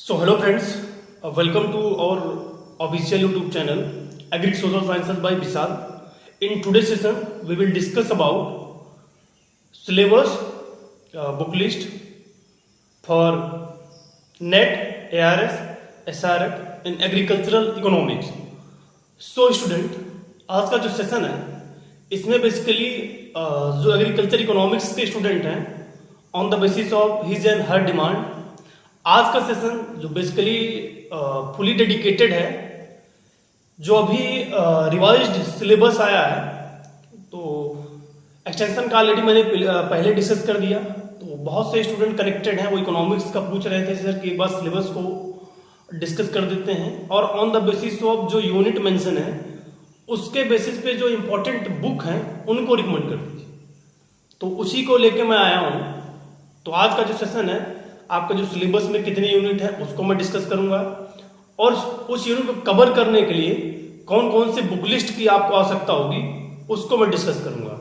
So hello friends, welcome to our official YouTube channel Agri Social Sciences by Vishal. In today's session, we will discuss about syllabus, book list for NET, ARS, SRF in agricultural economics. So student, आज का जो session है इसमें basically जो agriculture economics के student हैं on the basis of his and her demand, आज का सेशन जो बेसिकली फुली डेडिकेटेड है, जो अभी रिवाइज्ड सिलेबस आया है, तो एक्सटेंशन का ऑलरेडी मैंने पहले डिस्कस कर दिया। तो बहुत से स्टूडेंट कनेक्टेड हैं, वो इकोनॉमिक्स का पूछ रहे थे सर कि एक बार सिलेबस को डिस्कस कर देते हैं और ऑन द बेसिस ऑफ जो यूनिट मेंशन है उसके बेसिस पे जो इम्पोर्टेंट बुक हैं उनको रिकमेंड कर दीजिए। तो उसी को लेके मैं आया हूँ। तो आज का जो सेशन है, आपका जो सिलेबस में कितने यूनिट है उसको मैं डिस्कस करूंगा और उस यूनिट को कवर करने के लिए कौन कौन से बुक लिस्ट की आपको आवश्यकता होगी उसको मैं डिस्कस करूंगा।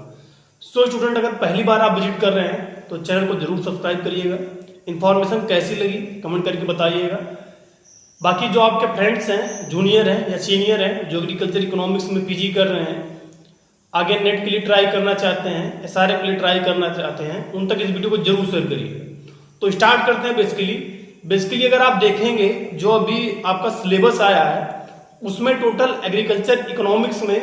सो स्टूडेंट, अगर पहली बार आप विजिट कर रहे हैं तो चैनल को जरूर सब्सक्राइब करिएगा। इन्फॉर्मेशन कैसी लगी कमेंट करके बताइएगा। बाकी जो आपके फ्रेंड्स हैं, जूनियर हैं या सीनियर हैं, जो एग्रीकल्चर इकोनॉमिक्स में पीजी कर रहे हैं, आगे नेट के लिए ट्राई करना चाहते हैं, एसआरएफ के लिए ट्राई करना चाहते हैं, उन तक इस वीडियो को जरूर शेयर करिए। तो स्टार्ट करते हैं। बेसिकली अगर आप देखेंगे जो अभी आपका सिलेबस आया है उसमें टोटल एग्रीकल्चर इकोनॉमिक्स में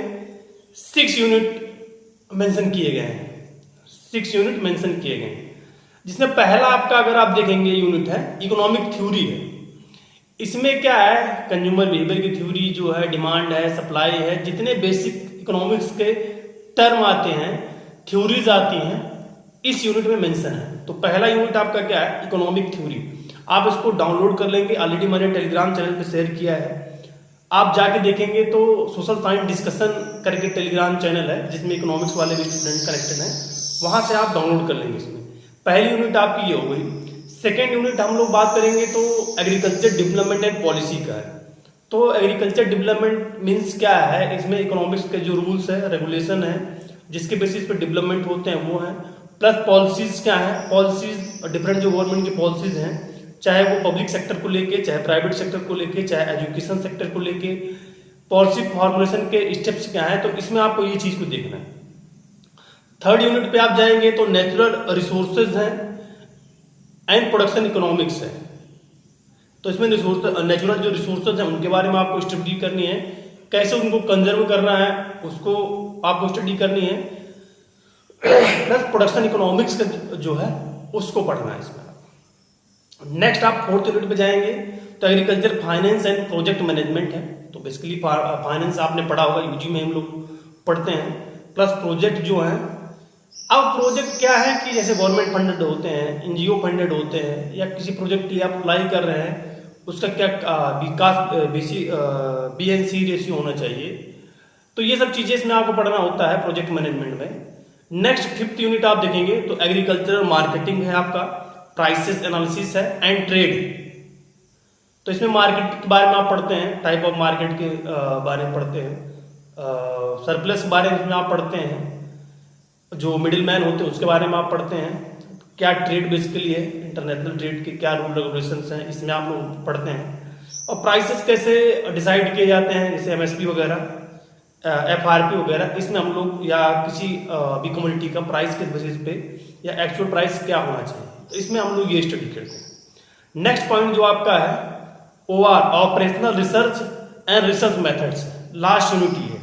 6 यूनिट मेंशन किए गए हैं। 6 यूनिट मेंशन किए गए हैं, जिसमें पहला आपका अगर आप देखेंगे यूनिट है इकोनॉमिक थ्योरी है। इसमें क्या है, कंज्यूमर बिहेवियर की थ्योरी जो है, डिमांड है, सप्लाई है, जितने बेसिक इकोनॉमिक्स के टर्म आते हैं, थ्योरीज आती हैं, इस यूनिट में मेंशन है। तो पहला यूनिट आपका क्या है, इकोनॉमिक थ्योरी। आप इसको डाउनलोड कर लेंगे, ऑलरेडी मैंने टेलीग्राम चैनल पे शेयर किया है। आप जाके देखेंगे तो सोशल साइंस डिस्कशन करके टेलीग्राम चैनल है जिसमें इकोनॉमिक्स वाले भी स्टूडेंट कनेक्टेड हैं, वहां से आप डाउनलोड कर लेंगे। इसमें पहली यूनिट आपकी ये हो गई। सेकेंड यूनिट हम लोग बात करेंगे तो एग्रीकल्चर डेवलपमेंट एंड पॉलिसी का है। तो एग्रीकल्चर डेवलपमेंट मीन्स क्या है, इसमें इकोनॉमिक्स के जो रूल्स है, रेगुलेशन है, जिसके बेसिस पे डेवलपमेंट होते हैं वो है। प्लस पॉलिसीज क्या है, पॉलिसीज डिफरेंट जो गवर्नमेंट की पॉलिसीज हैं, चाहे वो पब्लिक सेक्टर को लेके, चाहे प्राइवेट सेक्टर को लेके, चाहे एजुकेशन सेक्टर को लेके, पॉलिसी फॉर्मुलेशन के स्टेप्स क्या है, तो इसमें आपको ये चीज को देखना है। थर्ड यूनिट पे आप जाएंगे तो नेचुरल रिसोर्सेज हैं एंड प्रोडक्शन इकोनॉमिक्स है। तो इसमें नेचुरल जो रिसोर्सेज हैं उनके बारे में आपको स्टडी करनी है, कैसे उनको कंजर्व करना है उसको आपको स्टडी करनी है। प्लस प्रोडक्शन इकोनॉमिक्स का जो है उसको पढ़ना है इसमें। नेक्स्ट आप फोर्थ यूनिट पे जाएंगे तो agriculture finance and project management है। तो बेसिकली फाइनेंस आपने पढ़ा होगा, यूजी में हम लोग पढ़ते हैं। प्लस प्रोजेक्ट जो है, अब प्रोजेक्ट क्या है कि जैसे गवर्नमेंट फंडेड होते हैं, एनजीओ फंडेड होते हैं, या किसी प्रोजेक्ट के लिए आप अप्लाई कर रहे हैं, उसका क्या विकास BNC रेशियो होना चाहिए। तो ये सब चीजें इसमें आपको पढ़ना होता है प्रोजेक्ट मैनेजमेंट में। नेक्स्ट फिफ्थ यूनिट आप देखेंगे तो एग्रीकल्चरल मार्केटिंग है आपका, प्राइसेस एनालिसिस है एंड ट्रेड। तो इसमें मार्केट के बारे में आप पढ़ते हैं, टाइप ऑफ मार्केट के बारे में पढ़ते हैं, सरप्लस के बारे में आप पढ़ते हैं, जो मिडिल मैन होते हैं उसके बारे में आप पढ़ते हैं, क्या ट्रेड बेसिकली है, इंटरनेशनल ट्रेड के क्या रूल रेगुलेशंस हैं, इसमें आप लोग पढ़ते हैं। और प्राइसेस कैसे डिसाइड किए जाते हैं, जैसे MSP वगैरह, FRP वगैरह, इसमें हम लोग या किसी भी कम्युनिटी का प्राइस के बेसिस पे या एक्चुअल प्राइस क्या होना चाहिए, तो इसमें हम लोग ये स्टडी करते हैं। नेक्स्ट पॉइंट जो आपका है OR, operational research and research methods, last unit ही है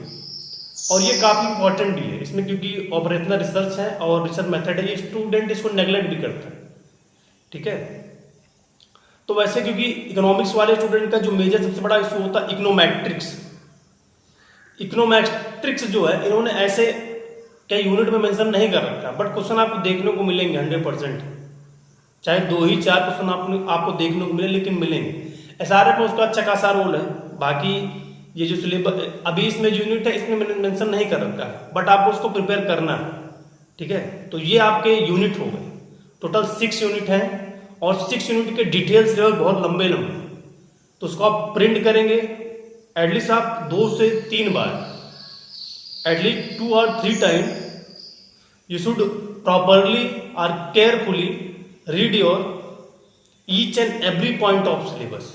और ये काफी इंपॉर्टेंट भी है इसमें, क्योंकि ऑपरेशनल रिसर्च है और रिसर्च मेथड है, ये स्टूडेंट इसको नेग्लेक्ट भी करता है। ठीक है, तो वैसे क्योंकि इकोनॉमिक्स वाले स्टूडेंट का जो मेजर सबसे बड़ा इशू होता है इकोनोमेट्रिक्स। इकोनोमेट्रिक्स जो है इन्होंने ऐसे क्या यूनिट में मेंशन नहीं कर रखा, बट क्वेश्चन आपको देखने को मिलेंगे 100%, चाहे 2 ही 4 क्वेश्चन आपको देखने को मिले, लेकिन मिलेंगे। SRF में उसका अच्छा खासा रोल है। बाकी ये जो सिलेबस अभी इसमें जो यूनिट है इसमें मैंने मेंशन नहीं कर रखा है, बट आपको उसको प्रिपेयर करना है। ठीक है, तो ये आपके यूनिट हो गए। टोटल 6 यूनिट हैं और 6 यूनिट के डिटेल्स लेवल बहुत लंबे लंबे, तो उसको आप प्रिंट करेंगे एटलीस्ट आप 2 से 3 बार, at least 2 or 3 time you should properly और carefully read your each and every point of syllabus.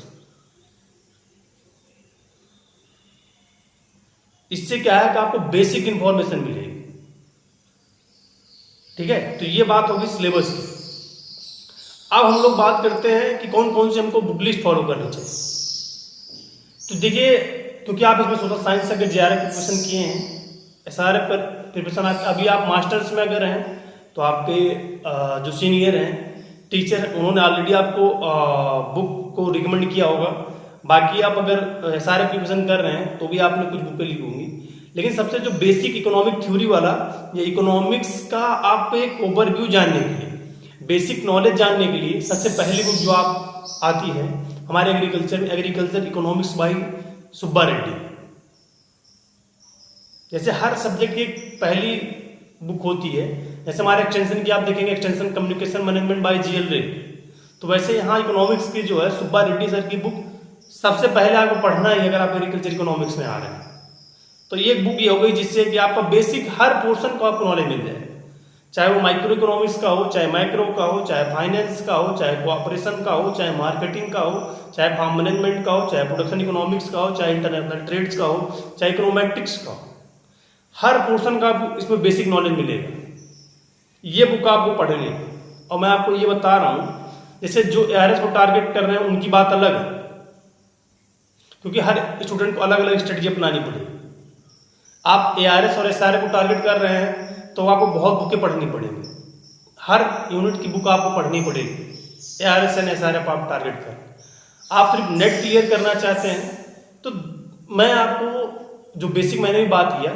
इससे क्या है कि आपको बेसिक इंफॉर्मेशन मिलेगी। ठीक है, तो ये बात होगी सिलेबस की। अब हम लोग बात करते हैं कि कौन कौन से हमको बुक लिस्ट फॉलो करनी चाहिए। तो देखिए, क्योंकि आप इसमें सोशल साइंस से अगर जेआरएफ प्रिपरेशन किए हैं, एसआरएफ पर प्रिपरेशन अभी आप मास्टर्स में अगर हैं, तो आपके जो सीनियर हैं टीचर, उन्होंने ऑलरेडी आपको बुक को रिकमेंड किया होगा। बाकी आप अगर एसआरएफ प्रिपरेशन कर रहे हैं तो भी आपने कुछ बुकें ली होंगी, लेकिन सबसे जो बेसिक इकोनॉमिक थ्योरी वाला या इकोनॉमिक्स का आप एक ओवरव्यू जानने के लिए, बेसिक नॉलेज जानने के लिए सबसे पहली बुक जो आप आती है हमारे एग्रीकल्चर में, agriculture economics by Subba Reddy. जैसे हर सब्जेक्ट की पहली बुक होती है, जैसे हमारे एक्सटेंशन की आप देखेंगे extension communication management by GL रे, तो वैसे यहाँ इकोनॉमिक्स की जो है सुब्बा रेड्डी सर की बुक सबसे पहले आपको पढ़ना है अगर आप एग्रीकल्चर इकोनॉमिक्स में आ रहे हैं। तो ये बुक ये हो गई जिससे कि आपका बेसिक हर पोर्शन को आपको नॉलेज मिल जाए, चाहे वो माइक्रो इकोनॉमिक्स का हो, चाहे माइक्रो का हो, चाहे फाइनेंस का हो, चाहे कोऑपरेशन का हो, चाहे मार्केटिंग का हो, चाहे फार्म मैनेजमेंट का हो, चाहे प्रोडक्शन इकोनॉमिक्स का हो, चाहे इंटरनेशनल ट्रेड्स का हो, चाहे इकोनॉमेटिक्स का हो, हर पोर्शन का आपको इसमें बेसिक नॉलेज मिलेगा। ये बुक आपको पढ़नी है। और मैं आपको ये बता रहा हूँ, जैसे जो एआरएस को टारगेट कर रहे हैं उनकी बात अलग है, क्योंकि हर स्टूडेंट को अलग अलग स्ट्रेटजी अपनानी पड़ेगी। आप एआरएस और एसआरएफ को टारगेट कर रहे हैं तो आपको बहुत बुकें पढ़नी पड़ेगी, हर यूनिट की बुक आपको पढ़नी पड़ेगी। एआरएस एंड एसआरएफ आप टारगेट कर, आप सिर्फ नेट क्लियर करना चाहते हैं तो मैं आपको जो बेसिक मैंने भी बात किया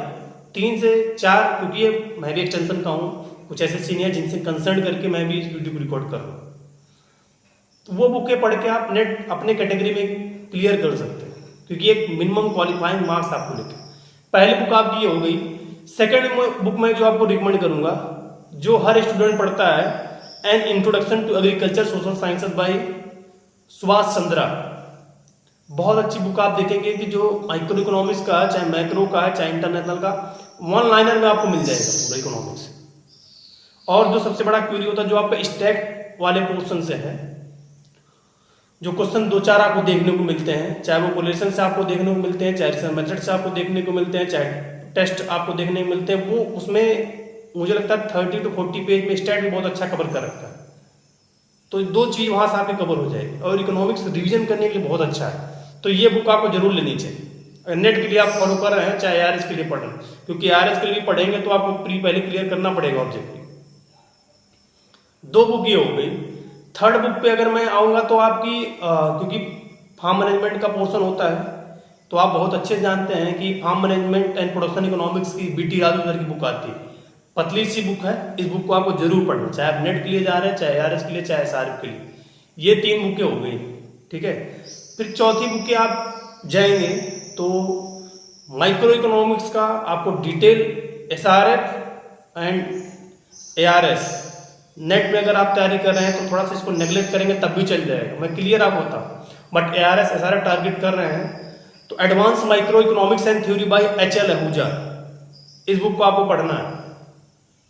3 से 4, क्योंकि ये मैं भी एक्सटेंशन का हूँ, कुछ ऐसे सीनियर जिनसे कंसल्ट करके मैं भी इस वीडियो को रिकॉर्ड कर रहा हूँ, तो वो बुकें पढ़ के आप नेट अपने कैटेगरी में क्लियर कर सकते हैं, क्योंकि एक मिनिमम क्वालिफाइंग मार्क्स आपको लेके। पहली बुक आपकी ये हो गई। सेकंड बुक में जो आपको रिकमेंड करूंगा, जो हर स्टूडेंट पढ़ता है, an introduction to agriculture social sciences by Subhash Chandra. बहुत अच्छी बुक आप देखेंगे कि जो माइक्रो इकोनॉमिक्स का है, चाहे मैक्रो का है, चाहे इंटरनेशनल का, 1 लाइनर में आपको मिल जाएगा पूरा इकोनॉमिक्स। और जो सबसे बड़ा क्वेरी होता है जो आपका स्टैक वाले पोर्शन से है, जो क्वेश्चन 2-4 आपको देखने को मिलते हैं, चाहे वो कोरिलेशन से आपको देखने को मिलते हैं, चाहे रिसर्च मेथड से आपको देखने को मिलते हैं, चाहे टेस्ट आपको देखने को मिलते हैं, वो उसमें मुझे लगता है 30 to 40 पेज में स्टैट भी बहुत अच्छा कवर कर रखा है। तो 2 चीज वहां से आपके कवर हो जाएगी, और इकोनॉमिक्स रिवीजन करने के लिए बहुत अच्छा है। तो ये बुक आपको जरूर लेनी चाहिए। नेट के लिए आप फॉलो कर रहे हैं, चाहे आरएस के लिए पढ़ रहे हैं, क्योंकि आरएस के लिए पढ़ेंगे तो आपको पहले क्लियर करना पड़ेगा ऑब्जेक्टिव। 2 बुक ये हो गई। थर्ड बुक पे अगर मैं आऊंगा तो आपकी क्योंकि फार्म मैनेजमेंट का पोर्शन होता है, तो आप बहुत अच्छे जानते हैं कि farm management and production economics की बीटी राजू सर की बुक आती है, पतली सी बुक है। इस बुक को आपको जरूर पढ़ना, चाहे आप नेट के लिए जा रहे हैं, चाहे आरएस के लिए, चाहे एसआरएफ के लिए। ये 3 बुकें हो गई, ठीक है। फिर चौथी बुक के आप जाएंगे तो माइक्रो इकोनॉमिक्स का आपको detail SRF and ARS net में अगर आप तैयारी कर रहे हैं तो थोड़ा सा इसको नेग्लेक्ट करेंगे तब भी चल जाएगा, मैं क्लियर आप होता हूँ। बट एआरएस एसआरएफ टारगेट कर रहे हैं तो advance micro economics and theory by HL Ahuja, इस बुक को आपको पढ़ना है,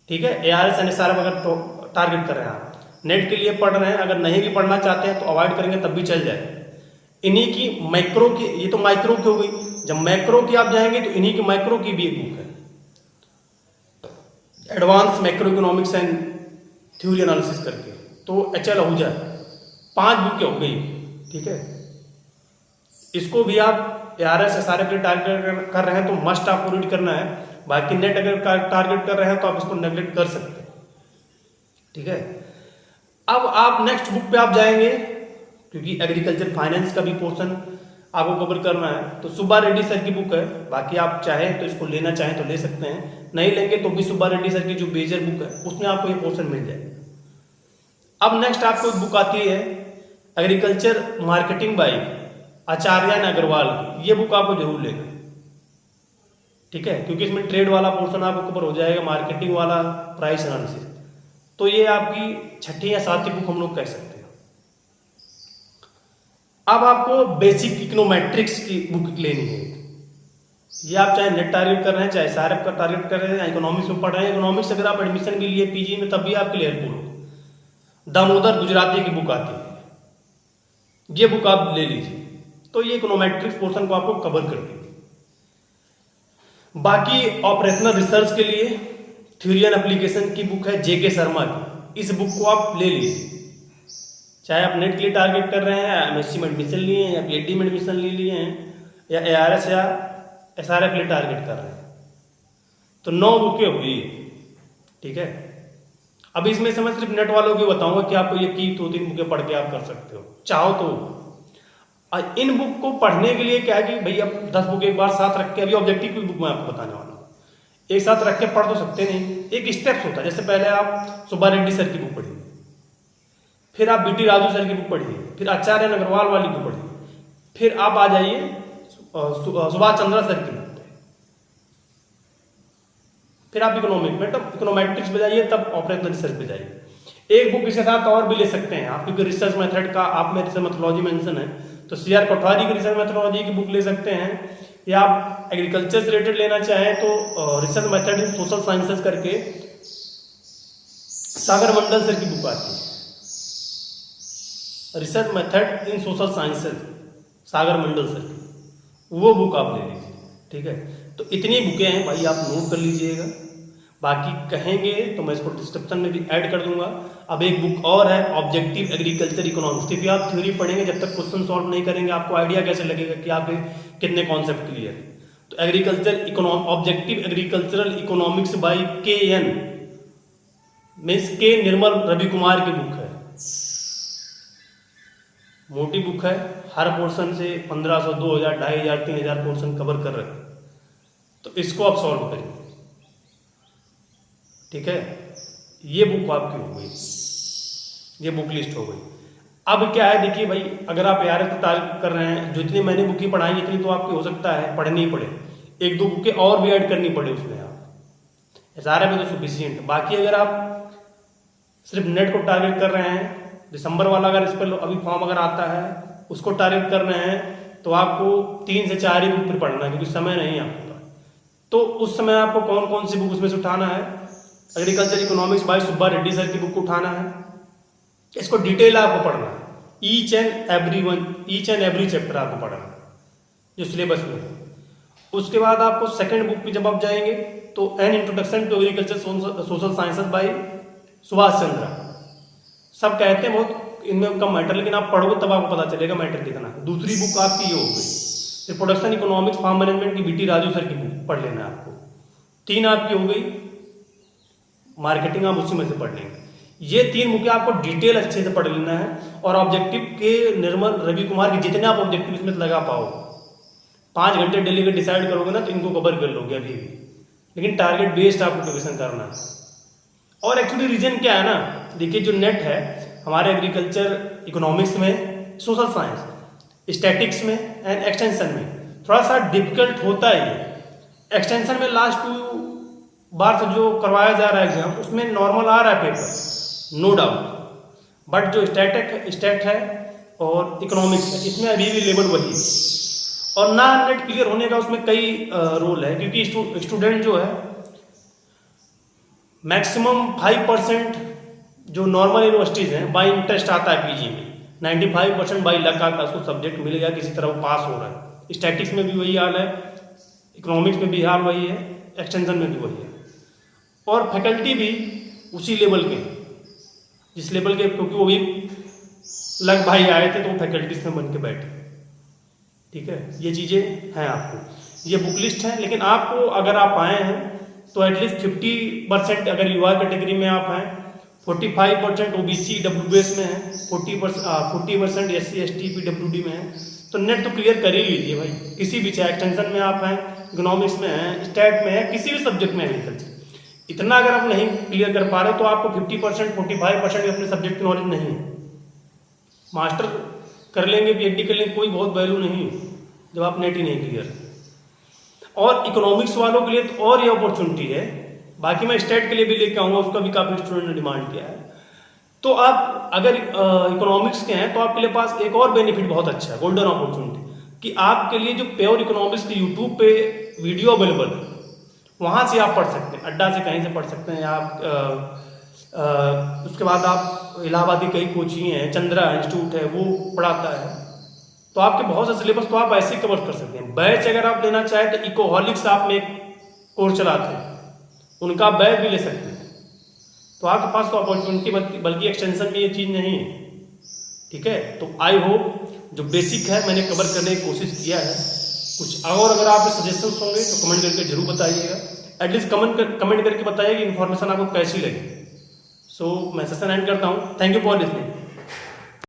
ठीक है। एआरएस एंड एसआरएफ अगर टारगेट कर रहे हैं आप, नेट के लिए पढ़ रहे हैं, अगर नहीं भी पढ़ना चाहते हैं तो अवॉइड करेंगे तब भी चल जाए। इन्हीं की माइक्रो की, ये तो माइक्रो की हो गई, जब मैक्रो की आप जाएंगे तो इन्हीं की माइक्रो की भी एक बुक है, advance macro economics and theory analysis करके, तो एचएल आहूजा। 5 बुकें हो गई, ठीक है। इसको भी आप एआरएस एसआरएफ के टारगेट कर रहे हैं तो मस्ट आपको रीड करना है। बाकी नेट अगर टारगेट कर रहे हैं तो आप इसको नेग्लेक्ट कर सकते हैं, ठीक है। अब आप नेक्स्ट बुक पे आप जाएंगे, क्योंकि एग्रीकल्चर फाइनेंस का भी पोर्शन आपको कवर करना है, तो सुब्बा रेड्डी सर की बुक है। बाकी आप चाहें तो इसको लेना चाहें तो ले सकते हैं, नहीं लेंगे तो भी सुब्बा रेड्डी सर की जो मेजर बुक है उसमें आपको ये पोर्शन मिल जाएगा। अब नेक्स्ट आपको बुक आती है एग्रीकल्चर मार्केटिंग बाय आचार्य अग्रवाल की, ये बुक आपको जरूर लेना, ठीक है, क्योंकि इसमें ट्रेड वाला पोर्शन आपको कवर हो जाएगा, मार्केटिंग वाला, प्राइस एनालिसिस। तो ये आपकी 6ठी या 7वीं बुक हम लोग कह सकते हैं। अब आपको बेसिक इकोनोमेट्रिक्स की बुक लेनी है। ये आप चाहे नेट टारगेट कर रहे हैं, चाहे एसआरएफ का टारगेट कर रहे हैं, इकोनॉमिक्स में पढ़ रहे हैं, इकोनॉमिक्स अगर आप एडमिशन भी लिए पीजी में तब भी आप क्लियर बोलो। दामोदर गुजराती की बुक आती है, ये बुक आप ले लीजिए, तो ये इकोनोमेट्रिक्स पोर्शन को आपको कवर कर देगी। बाकी ऑपरेशनल रिसर्च के लिए थ्योरी एंड एप्लीकेशन की बुक है जेके शर्मा की, इस बुक को आप ले लीजिए। चाहे आप नेट के लिए टारगेट कर रहे हैं, एमएससी में एडमिशन लिए हैं, या पीएचडी में एडमिशन ले लिए हैं, या एआरएस या एसआरएफ के लिए टारगेट कर रहे हैं, तो 9 बुकें होगी। ठीक है, अब इसमें से मैं सिर्फ नेट वालों की बताऊंगा कि आपको ये की 2-3 बुकें पढ़ के आप कर सकते हो चाहो तो। इन बुक को पढ़ने के लिए क्या है कि भाई अब 10 बुक एक बार साथ रख के, अभी ऑब्जेक्टिव की बुक मैं आपको बताने वाला हूँ, एक साथ रख के पढ़ तो सकते नहीं, एक स्टेप्स होता है। जैसे पहले आप सुब्बा रेड्डी सर की बुक पढ़िए, फिर आप बीटी राजू सर की बुक पढ़िए, फिर आचार्य अग्रवाल वाली बुक पढ़िए, फिर आप आ जाइए सुभाष चंद्रा सर की बुक, फिर आप इकोनोमेट्रिक्स पे जाइए, तब ऑपरेशनल रिसर्च पे जाइए। एक बुक इसके साथ और भी ले सकते हैं आप, क्योंकि रिसर्च मेथड का आप में रिसर्च मेथोलॉजी मेंशन है, तो सीआर कोठारी की रिसर्च मेथोलॉजी की बुक ले सकते हैं, या आप एग्रीकल्चर से रिलेटेड लेना चाहें तो research method in social sciences करके सागर मंडल सर की बुक आती है, research method in social sciences Sagar Mandal sir की, वो बुक आप ले लीजिए। ठीक है, तो इतनी बुकें हैं भाई, आप नोट कर लीजिएगा। बाकी कहेंगे तो मैं इसको डिस्क्रिप्शन में भी ऐड कर दूंगा। अब एक बुक और है ऑब्जेक्टिव एग्रीकल्चर इकोनॉमिक्स, क्योंकि आप थ्योरी पढ़ेंगे, जब तक क्वेश्चन सॉल्व नहीं करेंगे आपको आइडिया कैसे लगेगा कि आपके कितने कॉन्सेप्ट क्लियर है। तो agriculture objective agricultural economics by KN means के निर्मल रवि कुमार की बुक है, मोटी बुक है, हर पोर्शन से 1500, 2000, 2500, 3000 पोर्शन कवर कर रखे, तो इसको आप सॉल्व करिए। ठीक है, ये बुक आपकी हो गई, ये बुक लिस्ट हो गई। अब क्या है, देखिए भाई, अगर आप यार टारगेट कर रहे हैं, जो इतनी मैंने बुकें पढ़ाई इतनी तो आपकी हो सकता है पढ़नी ही पड़े, 1-2 बुकें और भी ऐड करनी पड़े उसमें, आप सारे में तो सफिशियंट। बाकी अगर आप सिर्फ नेट को टारगेट कर रहे हैं, दिसंबर वाला अगर इस पर अभी फॉर्म अगर आता है उसको टारगेट कर रहे हैं, तो आपको 3 से 4 ही बुक पर पढ़ना है, क्योंकि समय नहीं आपका। तो उस समय आपको कौन कौन सी बुक उसमें से उठाना है, agriculture economics by Subba Reddy sir की बुक को उठाना है, इसको डिटेल आपको पढ़ना है, ईच एंड एवरी चैप्टर आपको पढ़ना है जो सिलेबस में है। उसके बाद आपको सेकंड बुक पे जब आप जाएंगे तो an introduction to agriculture social sciences by Subhash Chandra. सब कहते हैं बहुत इनमें कम मैटर, लेकिन आप पढ़ोगे तब आपको पता चलेगा मैटर कितना है। दूसरी बुक आपकी ये हो गई, फिर प्रोडक्शन इकोनॉमिक्स फार्म मैनेजमेंट की बीटी राजू सर की बुक पढ़ लेना है आपको। 3 आपकी हो गई, मार्केटिंग आप उसी में से पढ़ लेंगे। ये 3 बुकें आपको डिटेल अच्छे से पढ़ लेना है, और ऑब्जेक्टिव के निर्मल रवि कुमार के जितने आप ऑब्जेक्टिव इसमें लगा पाओ, 5 घंटे डेली का डिसाइड करोगे ना तो इनको कवर कर लोगे अभी भी, लेकिन टारगेट बेस्ड आपको प्रिपरेशन करना है। और एक्चुअली रीजन क्या है ना, देखिए जो नेट है हमारे एग्रीकल्चर इकोनॉमिक्स में, सोशल साइंस, स्टैटिक्स में एंड एक्सटेंशन में थोड़ा सा डिफिकल्ट होता है। ये एक्सटेंशन में लास्ट 2 बार से जो करवाया जा रहा है एग्जाम, उसमें नॉर्मल आ रहा है पेपर, नो डाउट, बट जो स्टैट है और इकोनॉमिक्स है, इसमें अभी भी लेवल वही है, और ना नेट क्लियर होने का उसमें कई रोल है, क्योंकि स्टूडेंट जो है मैक्सिमम 5% जो नॉर्मल यूनिवर्सिटीज हैं बाई इंटरेस्ट आता है पीजी में, 95% बाई लक आता है, उसको सब्जेक्ट मिलेगा, किसी तरह वो पास हो रहा है। स्टैटिक्स में भी वही हाल है, इकोनॉमिक्स में भी हाल वही है, एक्सटेंशन में भी वही है, और फैकल्टी भी उसी लेवल के, जिस लेवल के, क्योंकि वो भी लग भाई आए थे तो वो फैकल्टीज में बन के बैठे। ठीक है, ये चीज़ें हैं आपको, ये बुक लिस्ट है। लेकिन आपको अगर आप आए हैं तो एटलीस्ट 50% अगर युवा कैटेगरी में आप हैं, 45% OBC WBS में है, 40% SC ST PWD में है, तो नेट तो क्लियर कर ही लीजिए भाई, किसी भी, चाहे एक्सटेंशन में आप हैं, इकोनॉमिक्स में हैं, स्टैट में है, किसी भी सब्जेक्ट में एग्रीकल्चर। इतना अगर आप नहीं क्लियर कर पा रहे तो आपको 50% 45% अपने सब्जेक्ट की नॉलेज नहीं है। मास्टर कर लेंगे, PhD कर लेंगे, कोई बहुत वैल्यू नहीं है जब आप नेट ही नहीं क्लियर। और इकोनॉमिक्स वालों के लिए तो और ये अपॉर्चुनिटी है, बाकी मैं स्टेट के लिए भी लेके आऊँगा, उसका भी काफ़ी स्टूडेंट ने डिमांड किया है। तो आप अगर इकोनॉमिक्स के हैं तो आपके लिए पास एक और बेनिफिट बहुत अच्छा है, गोल्डन अपॉर्चुनिटी, कि आपके लिए जो प्योर इकोनॉमिक्स की यूट्यूब पे वीडियो अवेलेबल है, वहाँ से आप पढ़ सकते हैं, अड्डा से कहीं से पढ़ सकते हैं आप। उसके बाद आप इलाहाबाद की कई कोचिंग हैं, चंद्रा इंस्टीट्यूट है, वो पढ़ाता है। तो आपके बहुत से सिलेबस तो आप ऐसे ही कवर कर सकते हैं। बैच अगर आप लेना चाहें तो इकोहॉलिक्स आप में एक कोर्स चलाते हैं, उनका बैच भी ले सकते हैं। तो आपके पास तो अपॉर्चुनिटी बल्कि एक्सटेंशन की ये चीज़ नहीं है, ठीक है। तो आई होप जो बेसिक है मैंने कवर करने की कोशिश किया है। कुछ और अगर आप सजेशंस होंगे तो कमेंट करके जरूर बताइएगा। एटलीस्ट कमेंट करके बताइए कि इन्फॉर्मेशन आपको कैसी लगी। सो मैं सेशन एंड करता हूँ। Thank you for listening.